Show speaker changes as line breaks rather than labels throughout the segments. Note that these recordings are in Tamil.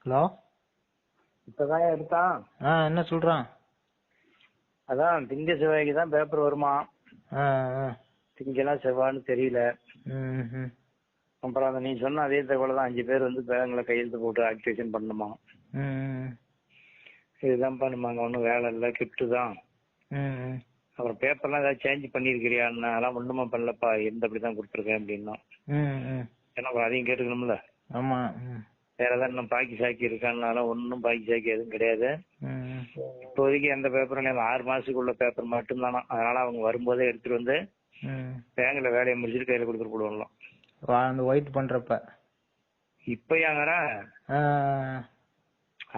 ஹலோ,
இப்பதான் எடுத்தான்.
என்ன சொல்றான்?
அதான் திங்க செவ்வாய்க்கு தான் பேப்பர் வருமா. திங்கெல்லாம் செவ்வான்னு தெரியல. அப்புறம் நீ சொன்ன அதே தகவல் தான், 5 பேர் வந்து பேங்க்ல கையெழுத்து போட்டு ஆக்டிவேஷன் பண்ணணுமா. இதுதான் பண்ணுமாங்க, ஒன்றும் வேலை இல்லை, கிஃப்ட் தான். அப்புறம் பேப்பர்லாம் ஏதாவது சேஞ்ச் பண்ணிருக்கிறியா? அதெல்லாம் ஒண்ணுமா பண்ணலப்பா, இருந்தபடிதான் கொடுத்துருக்கேன் அப்படின்னா. ஏன்னா அதையும் கேட்டுக்கணும்ல.
ஆமா.
வேற ஏதாவது இன்னும் பாக்கி சாக்கி இருக்கான்னால ஒன்னும் பாக்கி சாக்கி எதுவும் கிடையாது. இப்போதைக்கு எந்த பேப்பரும் 6 மாசத்துக்குள்ள பேப்பர் மட்டும்தானா. அதனால அவங்க வரும்போதே எடுத்துட்டு வந்து பேங்க்ல வேலையை முடிச்சுட்டு கையில கொடுத்துட்டு போடுவாங்களாம்.
அந்த ஒயிட் பண்றப்ப
இப்ப ஏங்கறா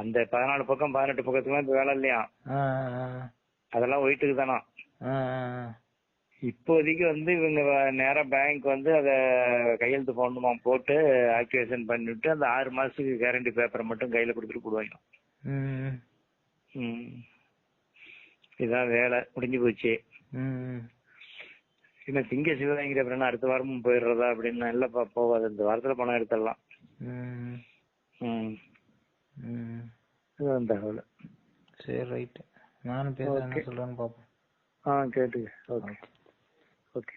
அந்த 14 பக்கம் 18 பக்கத்துக்குலாம் இப்ப வேலை இல்லையா, அதெல்லாம் ஒயிட்டுக்கு தானா. இப்போதைக்கு வந்து இவங்க நேரா பேங்க் வந்து அத கையெழுத்து போடணுமா, போட்டு ஆக்டிவேஷன் பண்ணிட்டு அந்த 6 மாசத்துக்கு கேரண்டி பேப்பரை மட்டும் கையில கொடுத்துட்டு போடுவாங்க. இதான் வேலை முடிஞ்சு போச்சு. என்ன திங்க சிவகாங்கிற அப்படின்னா அடுத்த வாரமும் போயிடுறதா அப்படின்னா, இல்லப்பா போவாது, இந்த வாரத்துல பணம் எடுத்துடலாம். தகவல்.
சரி, ரைட். நானும் பேசுறேன், என்ன சொல்றேன்னு பாப்போம்.
கேட்டுக்க. ஓகே.